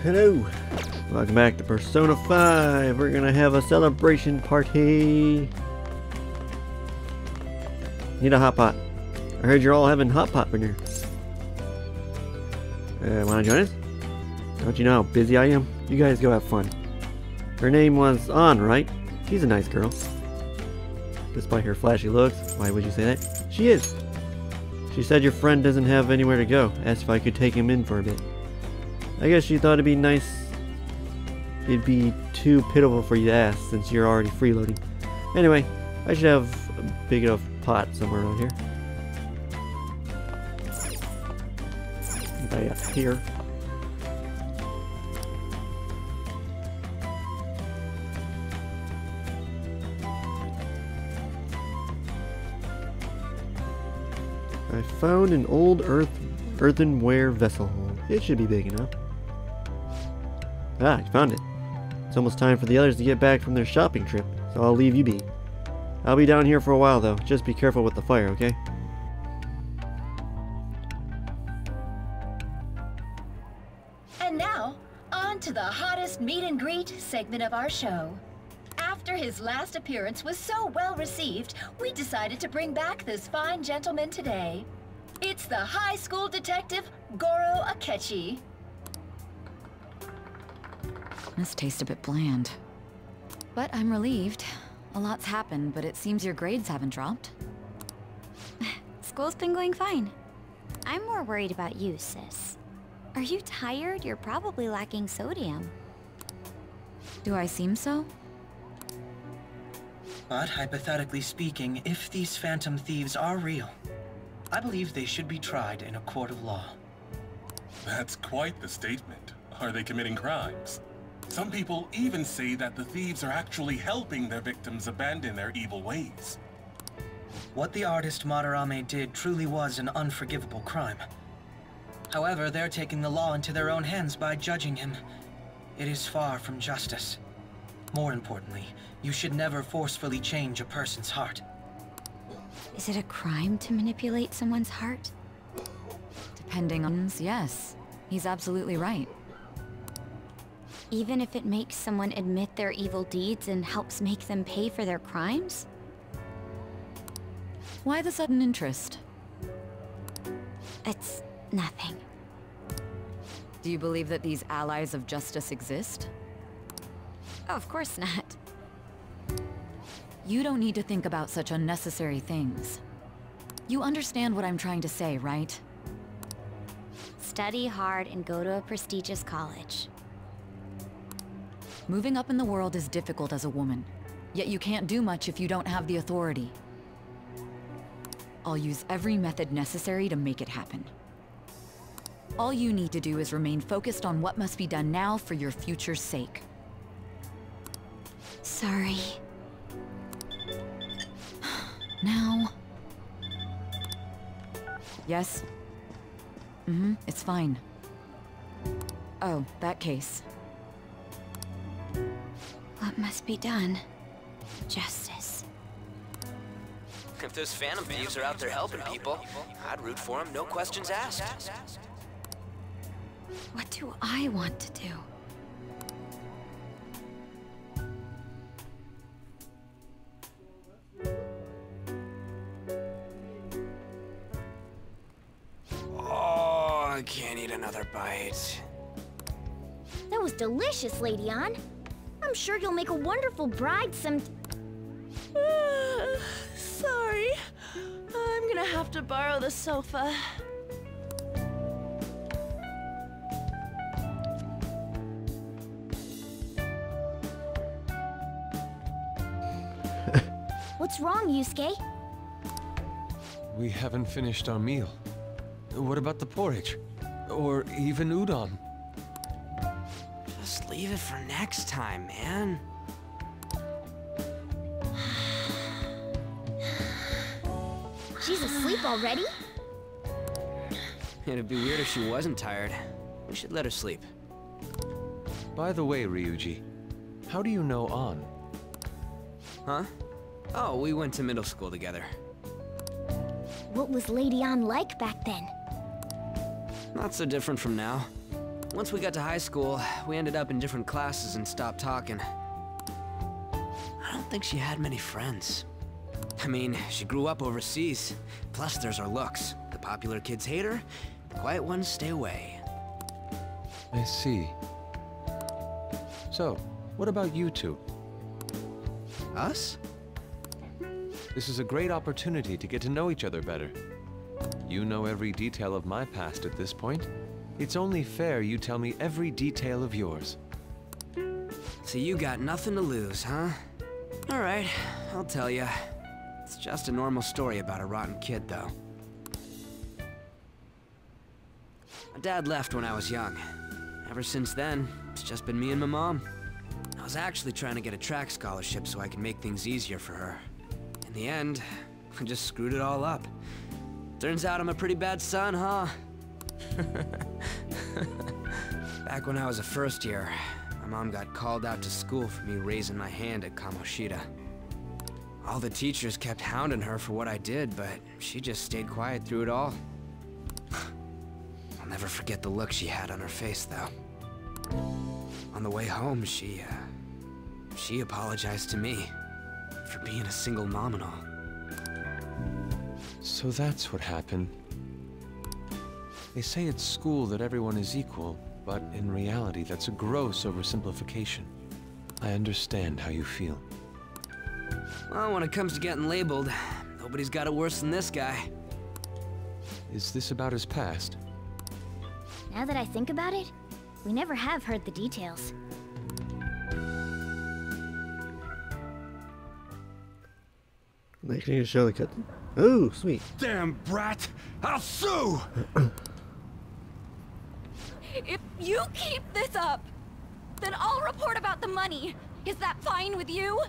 Hello! Welcome back to Persona 5. We're gonna have a celebration party. Need a hot pot. I heard you're all having hot pot in here. Wanna join us? Don't you know how busy I am? You guys go have fun. Her name was An, right? She's a nice girl. Despite her flashy looks, why would you say that? She is! She said your friend doesn't have anywhere to go. Asked if I could take him in for a bit. I guess she thought it'd be nice. It'd be too pitiful for you to ask since you're already freeloading. Anyway, I should have a big enough pot somewhere around here. Right up here. I found an old earthenware vessel. It should be big enough. Ah, I found it. It's almost time for the others to get back from their shopping trip, so I'll leave you be. I'll be down here for a while though. Just be careful with the fire, okay? And now, on to the hottest meet and greet segment of our show. After his last appearance was so well received, we decided to bring back this fine gentleman today. It's the high school detective, Goro Akechi. This tastes a bit bland. But I'm relieved. A lot's happened, but it seems your grades haven't dropped. School's been going fine. I'm more worried about you, sis. Are you tired? You're probably lacking sodium. Do I seem so? But hypothetically speaking, if these phantom thieves are real, I believe they should be tried in a court of law. That's quite the statement. Are they committing crimes? Some people even say that the thieves are actually helping their victims abandon their evil ways. What the artist Madarame did truly was an unforgivable crime. However, they're taking the law into their own hands by judging him. It is far from justice. More importantly, you should never forcefully change a person's heart. Is it a crime to manipulate someone's heart? Depending on... yes. He's absolutely right. Even if it makes someone admit their evil deeds and helps make them pay for their crimes? Why the sudden interest? It's nothing. Do you believe that these allies of justice exist? Oh, of course not. You don't need to think about such unnecessary things. You understand what I'm trying to say, right? Study hard and go to a prestigious college. Moving up in the world is difficult as a woman, yet you can't do much if you don't have the authority. I'll use every method necessary to make it happen. All you need to do is remain focused on what must be done now for your future's sake. Sorry. Now... Yes? It's fine. Oh, that case. What must be done? Justice. If those phantom thieves are out there helping people, I'd root for them, no questions asked. What do I want to do? Oh, I can't eat another bite. That was delicious, Lady Ann. I'm sure you'll make a wonderful bride some... Sorry. I'm gonna have to borrow the sofa. What's wrong, Yusuke? We haven't finished our meal. What about the porridge? Or even udon? Just leave it for next time, man. She's asleep already? It'd be weird if she wasn't tired. We should let her sleep. By the way, Ryuji, how do you know An? Huh? Oh, we went to middle school together. What was Lady Ann like back then? Not so different from now. Once we got to high school, we ended up in different classes and stopped talking. I don't think she had many friends. I mean, she grew up overseas. Plus, there's her looks. The popular kids hate her, the quiet ones stay away. I see. So, what about you two? Us? This is a great opportunity to get to know each other better. You know every detail of my past at this point. It's only fair you tell me every detail of yours. So you got nothing to lose, huh? Alright, I'll tell you. It's just a normal story about a rotten kid, though. My dad left when I was young. Ever since then, it's just been me and my mom. I was actually trying to get a track scholarship so I could make things easier for her. In the end, I just screwed it all up. Turns out I'm a pretty bad son, huh? Back when I was a first year, my mom got called out to school for me raising my hand at Kamoshida. All the teachers kept hounding her for what I did, but she just stayed quiet through it all. I'll never forget the look she had on her face, though. On the way home, she apologized to me for being a single mom and all. So that's what happened. They say at school that everyone is equal, but in reality that's a gross oversimplification. I understand how you feel. Well, when it comes to getting labeled, nobody's got it worse than this guy. Is this about his past? Now that I think about it, we never have heard the details. They need to show the cut. Oh, sweet. Damn brat! I'll sue! If you keep this up, then I'll report about the money. Is that fine with you?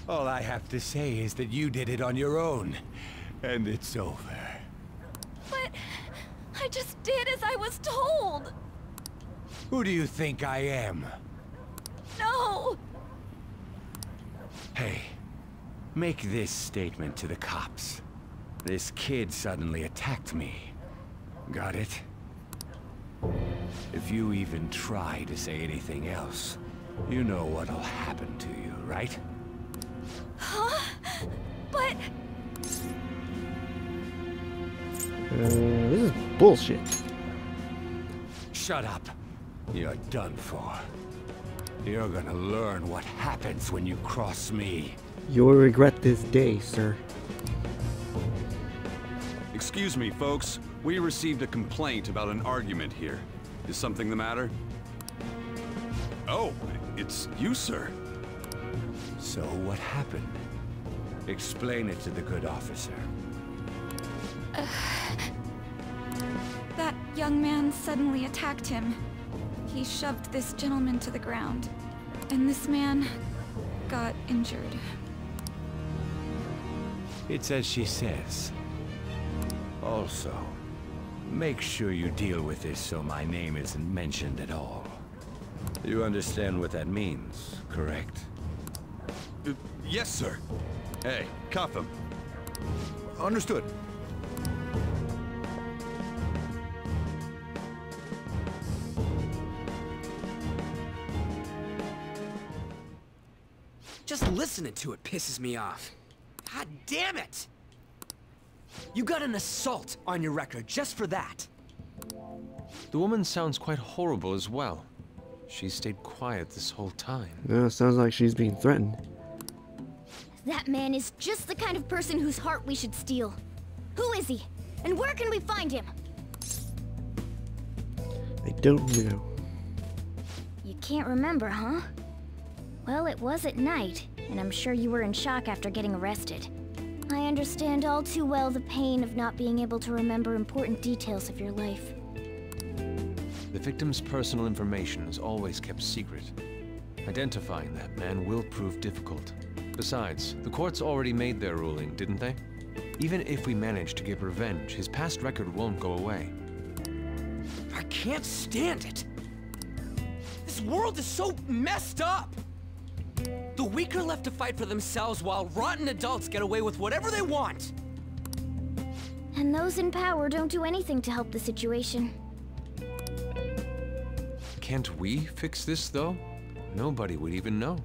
All I have to say is that you did it on your own, and it's over. But I just did as I was told. Who do you think I am? No! Hey, make this statement to the cops. This kid suddenly attacked me. Got it? If you even try to say anything else, you know what'll happen to you, right? Huh? But... This is bullshit. Shut up. You're done for. You're gonna learn what happens when you cross me. You'll regret this day, sir. Excuse me, folks. We received a complaint about an argument here. Is something the matter? Oh, it's you, sir. So what happened? Explain it to the good officer. That young man suddenly attacked him. He shoved this gentleman to the ground, and this man got injured. It's as she says. Also, make sure you deal with this so my name isn't mentioned at all. You understand what that means, correct? Yes, sir. Hey, cuff him. Understood. Just listening to it pisses me off. God damn it! You got an assault on your record just for that. The woman sounds quite horrible as well. She stayed quiet this whole time. Yeah, sounds like she's being threatened. That man is just the kind of person whose heart we should steal. Who is he? And where can we find him? I don't know. You can't remember, huh? Well, it was at night, and I'm sure you were in shock after getting arrested. I understand all too well the pain of not being able to remember important details of your life. The victim's personal information is always kept secret. Identifying that man will prove difficult. Besides, the courts already made their ruling, didn't they? Even if we manage to get revenge, his past record won't go away. I can't stand it. This world is so messed up. The weak are left to fight for themselves while rotten adults get away with whatever they want. And those in power don't do anything to help the situation. Can't we fix this, though? Nobody would even know.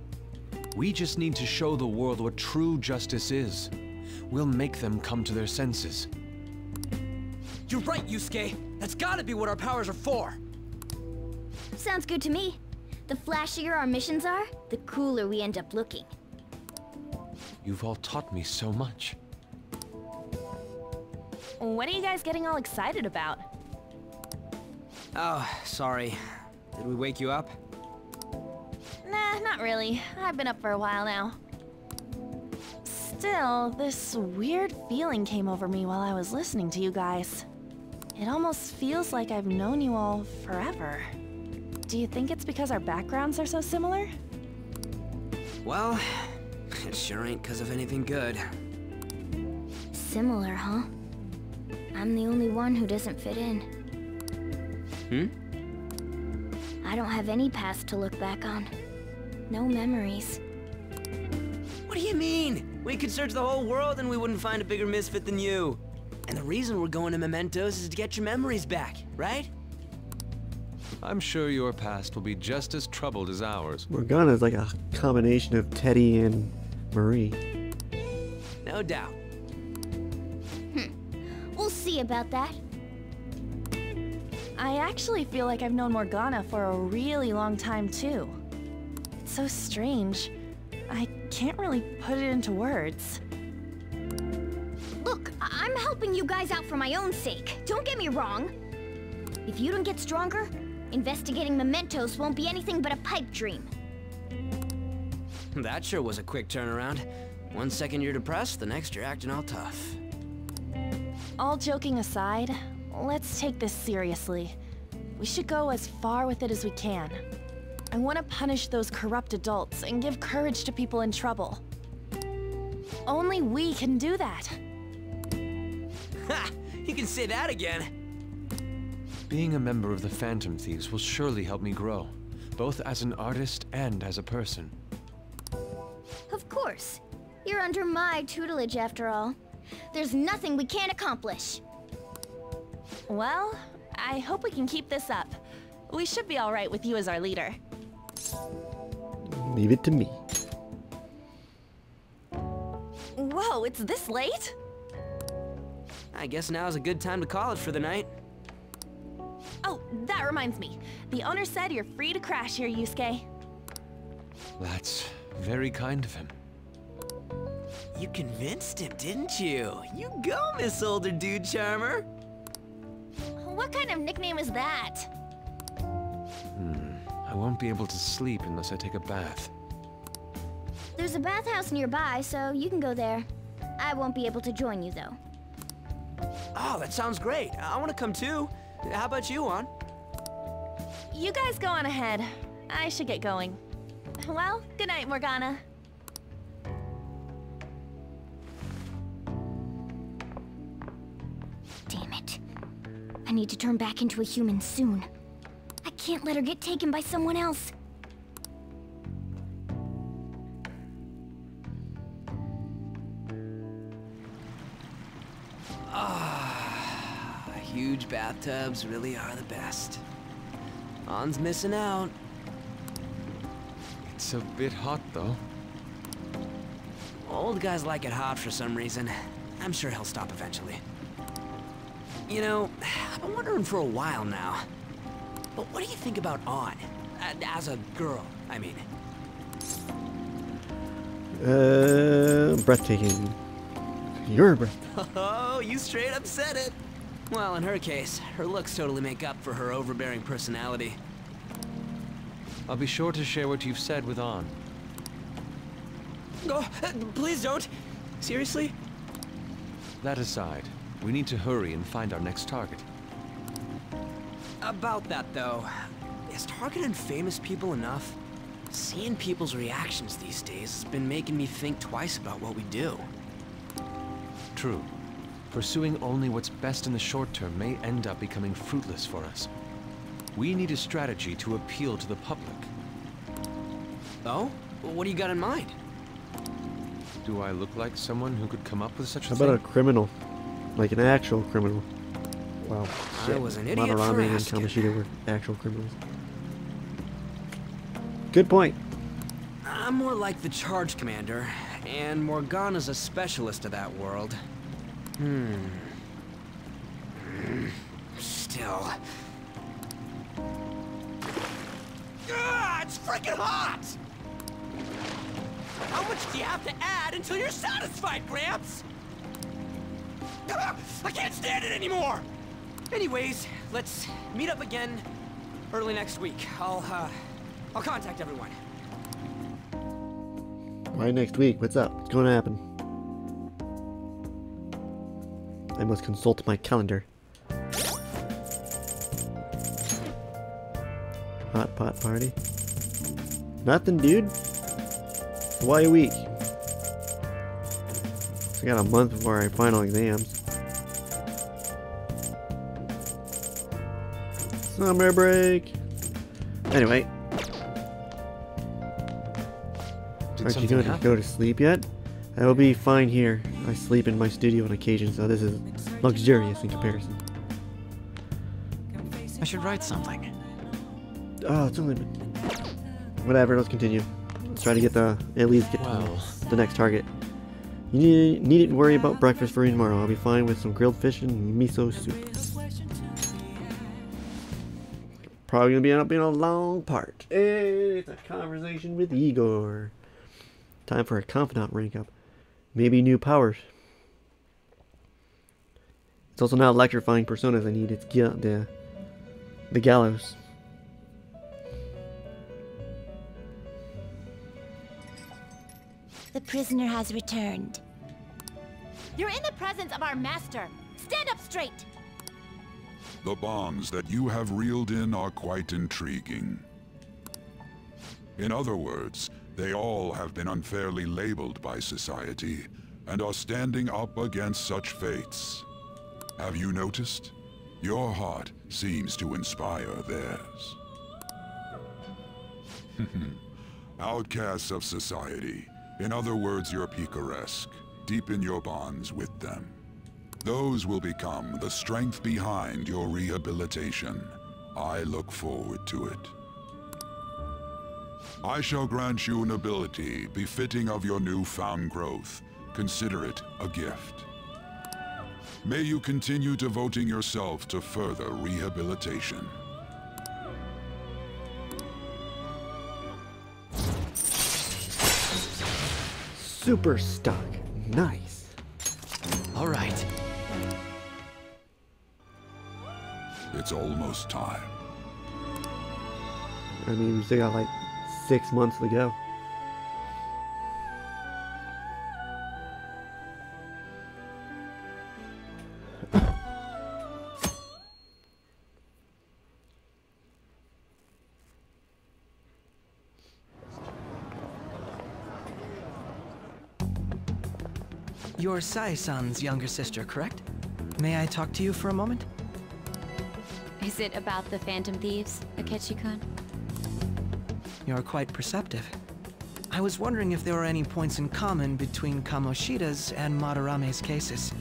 We just need to show the world what true justice is. We'll make them come to their senses. You're right, Yusuke. That's gotta be what our powers are for. Sounds good to me. The flashier our missions are, the cooler we end up looking. You've all taught me so much. What are you guys getting all excited about? Oh, sorry. Did we wake you up? Nah, not really. I've been up for a while now. Still, this weird feeling came over me while I was listening to you guys. It almost feels like I've known you all forever. Do you think it's because our backgrounds are so similar? Well, it sure ain't because of anything good. Similar, huh? I'm the only one who doesn't fit in. I don't have any past to look back on. No memories. What do you mean? We could search the whole world and we wouldn't find a bigger misfit than you. And the reason we're going to Mementos is to get your memories back, right? I'm sure your past will be just as troubled as ours. Morgana's like a combination of Teddy and Marie. No doubt. We'll see about that. I actually feel like I've known Morgana for a really long time, too. It's so strange. I can't really put it into words. Look, I'm helping you guys out for my own sake. Don't get me wrong. If you don't get stronger, investigating Mementos won't be anything but a pipe dream. That sure was a quick turnaround. 1 second you're depressed, the next you're acting all tough. All joking aside, let's take this seriously. We should go as far with it as we can. I want to punish those corrupt adults and give courage to people in trouble. Only we can do that. Ha! You can say that again. Being a member of the Phantom Thieves will surely help me grow, both as an artist and as a person. Of course. You're under my tutelage after all. There's nothing we can't accomplish. Well, I hope we can keep this up. We should be all right with you as our leader. Leave it to me. Whoa, it's this late? I guess now's a good time to call it for the night. Oh, that reminds me. The owner said you're free to crash here, Yusuke. That's very kind of him. You convinced him, didn't you? You go, Miss Older Dude Charmer. What kind of nickname is that? I won't be able to sleep unless I take a bath. There's a bathhouse nearby, so you can go there. I won't be able to join you, though. Oh, that sounds great. I want to come too. How about you, Juan? You guys go on ahead. I should get going. Well, good night, Morgana. Damn it. I need to turn back into a human soon. I can't let her get taken by someone else. Huge bathtubs really are the best. On's missing out. It's a bit hot, though. Old guys like it hot for some reason. I'm sure he'll stop eventually. You know, I've been wondering for a while now. But what do you think about On? As a girl, I mean. Breathtaking. You're breathtaking. Oh, you straight up said it. Well, in her case, her looks totally make up for her overbearing personality. I'll be sure to share what you've said with On. Oh, please don't. Seriously? That aside, we need to hurry and find our next target. About that, though, is targeting famous people enough? Seeing people's reactions these days has been making me think twice about what we do. True. Pursuing only what's best in the short term may end up becoming fruitless for us. We need a strategy to appeal to the public. Oh? What do you got in mind? Do I look like someone who could come up with such a How thing? about a criminal? Like an actual criminal. Wow. I was an idiot for Madarame and asking. Kamoshida were actual criminals. Good point. I'm more like the charge commander, and Morgana's a specialist of that world. Still. It's freaking hot! How much do you have to add until you're satisfied, Gramps? I can't stand it anymore! Anyways, let's meet up again early next week. I'll contact everyone. Why next week? What's up? What's going to happen? I must consult my calendar. Hot pot party? Nothing, dude. Why a week? I got a month before our final exams. Summer break. Anyway. Aren't you going to go to sleep yet? I will be fine here. I sleep in my studio on occasion, so this is luxurious in comparison. I should write something. Oh, it's only been... Whatever, let's continue. Let's try to get at least get to the next target. You needn't worry about breakfast for me tomorrow. I'll be fine with some grilled fish and miso soup. Probably gonna end up being a long part. It's a conversation with Igor. Time for a confidant rank up. Maybe new powers. It's also not electrifying personas I need. It's the gallows. The prisoner has returned. You're in the presence of our master. Stand up straight. The bonds that you have reeled in are quite intriguing. In other words, they all have been unfairly labeled by society and are standing up against such fates. Have you noticed? Your heart seems to inspire theirs. Outcasts of society. In other words, you're picaresque. Deepen your bonds with them. Those will become the strength behind your rehabilitation. I look forward to it. I shall grant you an ability befitting of your newfound growth. Consider it a gift. May you continue devoting yourself to further rehabilitation. Super stock. Nice. All right. It's almost time. I mean, we still got like 6 months to go. You're Sai-san's younger sister, correct? May I talk to you for a moment? Is it about the Phantom Thieves, Akechi-kun? You're quite perceptive. I was wondering if there were any points in common between Kamoshida's and Madarame's cases.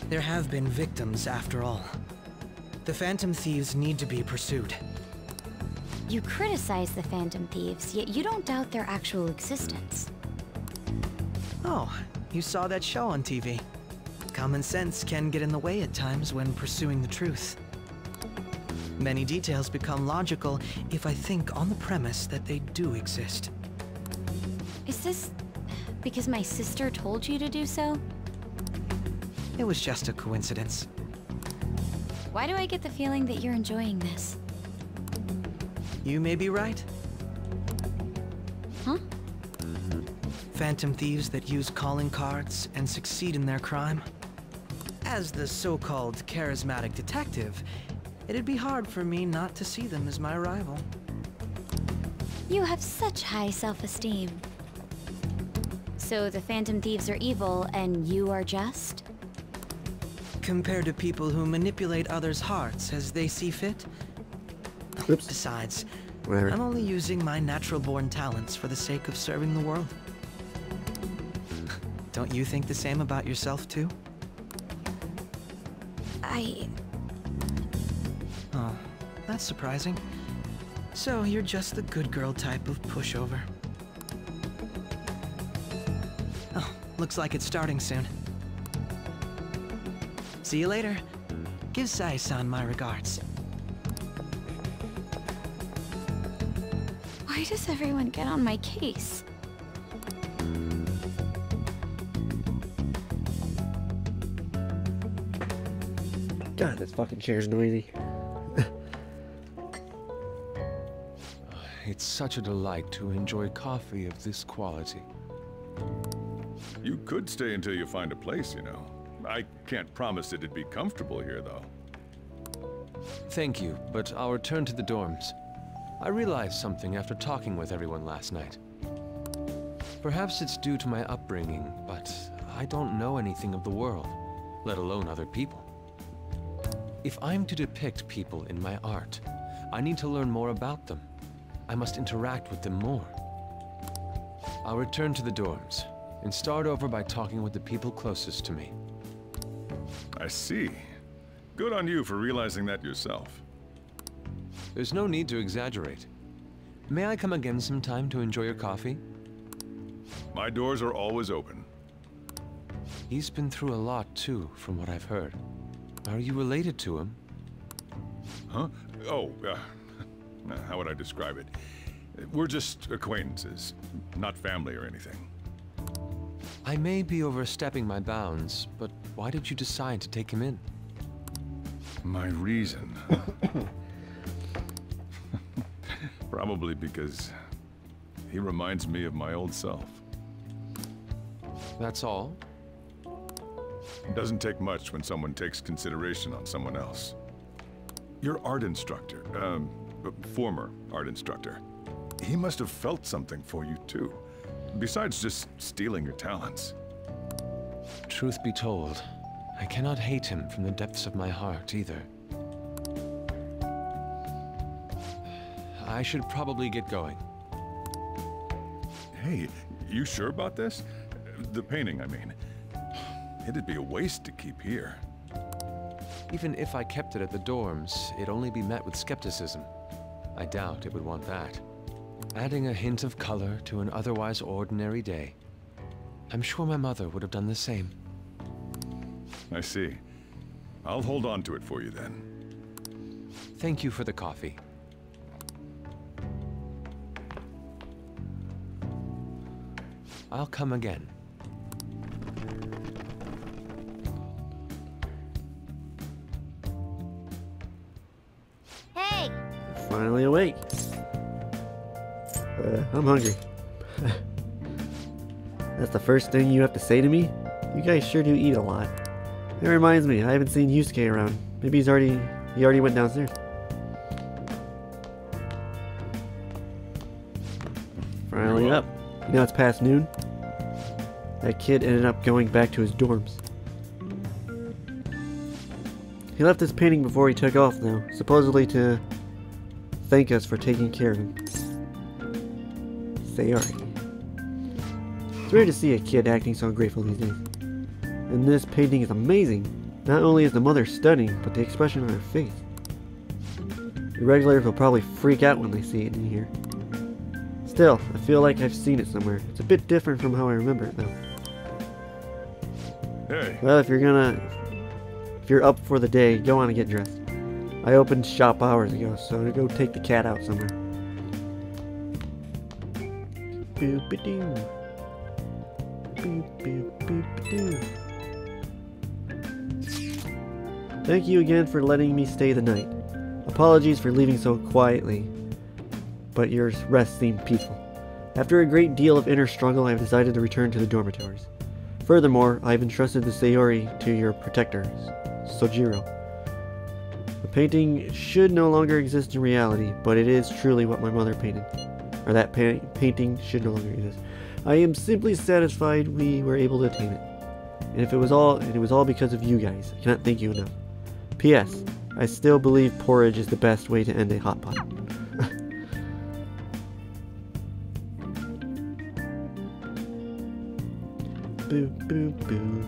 There have been victims, after all. The Phantom Thieves need to be pursued. You criticize the Phantom Thieves, yet you don't doubt their actual existence. Oh, you saw that show on TV. Common sense can get in the way at times when pursuing the truth. Many details become logical if I think on the premise that they do exist. Is this because my sister told you to do so? It was just a coincidence. Why do I get the feeling that you're enjoying this? You may be right. Huh? Phantom thieves that use calling cards and succeed in their crime. As the so-called charismatic detective, it'd be hard for me not to see them as my rival. You have such high self-esteem. So the Phantom Thieves are evil and you are just? Compared to people who manipulate others' hearts as they see fit? Oops. Besides, Whatever. I'm only using my natural-born talents for the sake of serving the world. Don't you think the same about yourself, too? Oh, that's surprising. So you're just the good girl type of pushover. Oh, looks like it's starting soon. See you later. Give Sai-san my regards. Why does everyone get on my case? God, this fucking chair's noisy. It's such a delight to enjoy coffee of this quality. You could stay until you find a place, you know. I can't promise it'd be comfortable here, though. Thank you, but I'll return to the dorms. I realized something after talking with everyone last night. Perhaps it's due to my upbringing, but I don't know anything of the world, let alone other people. If I'm to depict people in my art, I need to learn more about them. I must interact with them more. I'll return to the dorms and start over by talking with the people closest to me. I see. Good on you for realizing that yourself. There's no need to exaggerate. May I come again sometime to enjoy your coffee? My doors are always open. He's been through a lot too, from what I've heard. Are you related to him? Huh? Oh, how would I describe it? We're just acquaintances, not family or anything. I may be overstepping my bounds, but why did you decide to take him in? My reason? Probably because he reminds me of my old self. That's all? It doesn't take much when someone takes consideration on someone else. Your art instructor, former art instructor, he must have felt something for you too, besides just stealing your talents. Truth be told, I cannot hate him from the depths of my heart either. I should probably get going. Hey, you sure about this? The painting, I mean. It'd be a waste to keep here. Even if I kept it at the dorms, it'd only be met with skepticism. I doubt it would want that. Adding a hint of color to an otherwise ordinary day. I'm sure my mother would have done the same. I see. I'll hold on to it for you then. Thank you for the coffee. I'll come again. Hey! Finally awake. I'm hungry. That's the first thing you have to say to me? You guys sure do eat a lot. That reminds me, I haven't seen Yusuke around. Maybe he already went downstairs. Finally up. You know it's past noon? That kid ended up going back to his dorms. He left his painting before he took off though, supposedly to thank us for taking care of him. Sayori. It's rare to see a kid acting so grateful these days. And this painting is amazing. Not only is the mother stunning, but the expression on her face. The regulars will probably freak out when they see it in here. Still, I feel like I've seen it somewhere. It's a bit different from how I remember it though. Hey. Well, if you're up for the day, go on and get dressed. I opened shop hours ago, so I'm gonna go take the cat out somewhere. Boop-a-doo. Boop, boop, boop-a-doo. Thank you again for letting me stay the night. Apologies for leaving so quietly, but your rest seemed peaceful. After a great deal of inner struggle, I have decided to return to the dormitories. Furthermore, I have entrusted the Sayori to your protector, Sojiro. The painting should no longer exist in reality, but it is truly what my mother painted. Or that painting should no longer exist. I am simply satisfied we were able to attain it. And it was all because of you guys. I cannot thank you enough. P.S. I still believe porridge is the best way to end a hot pot. Boo, boo, boo.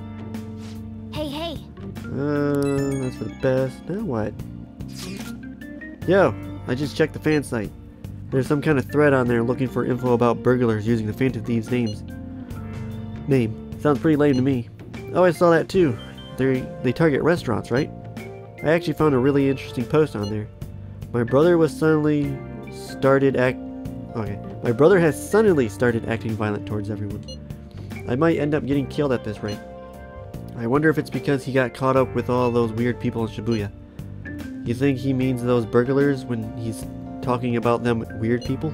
Hey. That's for the best. Now what? Yo, I just checked the fan site. There's some kind of thread on there looking for info about burglars using the Phantom Thieves' name. Sounds pretty lame to me. Oh, I saw that too. They target restaurants, right? I actually found a really interesting post on there. My brother has suddenly started acting violent towards everyone. I might end up getting killed at this rate. I wonder if it's because he got caught up with all those weird people in Shibuya. You think he means those burglars when he's talking about them weird people?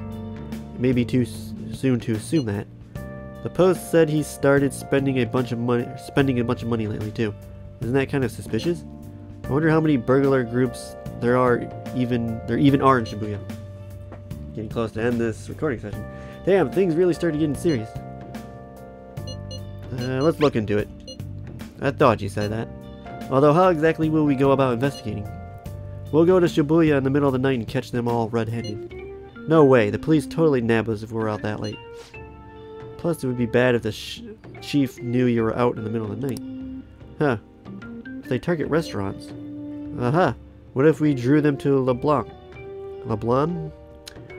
It may be too soon to assume that. The post said he started spending a bunch of money lately too. Isn't that kind of suspicious? I wonder how many burglar groups there even are in Shibuya. Getting close to end this recording session. Damn, things really started getting serious. Let's look into it. I thought you said that. Although, how exactly will we go about investigating? We'll go to Shibuya in the middle of the night and catch them all red-handed. No way, the police totally nab us if we're out that late. Plus, it would be bad if the chief knew you were out in the middle of the night. Huh. If they target restaurants. Aha! What if we drew them to LeBlanc? LeBlanc?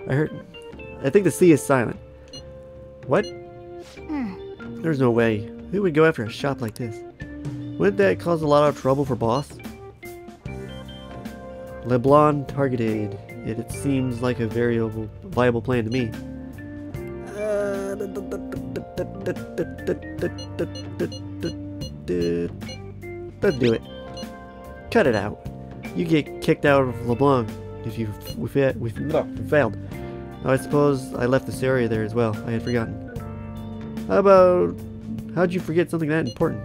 I think the C is silent. What? There's no way. Who would go after a shop like this? Wouldn't that cause a lot of trouble for boss? LeBlanc targeted. It seems like a viable plan to me. Let's do it. Cut it out. You get kicked out of LeBlanc if we failed. Oh, I suppose I left this area there as well. I had forgotten. How'd you forget something that important?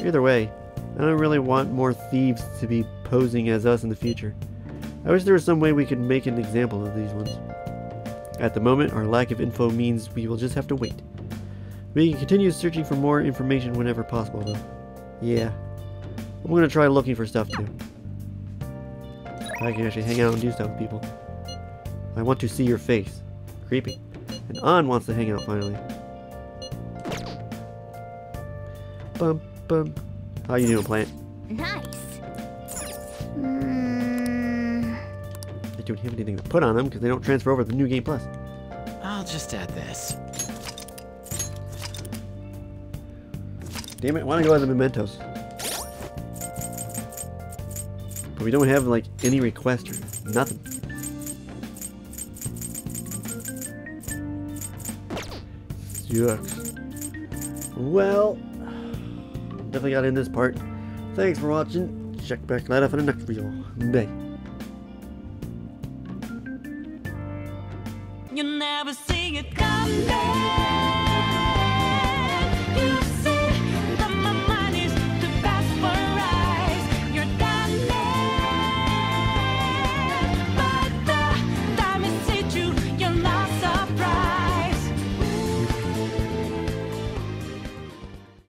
Either way, I don't really want more thieves to be posing as us in the future. I wish there was some way we could make an example of these ones. At the moment, our lack of info means we will just have to wait. We can continue searching for more information whenever possible, though. Yeah. I'm gonna try looking for stuff, too. I can actually hang out and do stuff with people. I want to see your face. Creepy. And An wants to hang out, finally. Bum, bum. How you doing, plant? Nice. I don't have anything to put on them because they don't transfer over to the New Game Plus. I'll just add this. Damn it, I want to go as the mementos. But we don't have, like, any request or nothing. Sucks. Well, definitely got in this part. Thanks for watching. Check back later for the next video. Bye. You never see it coming.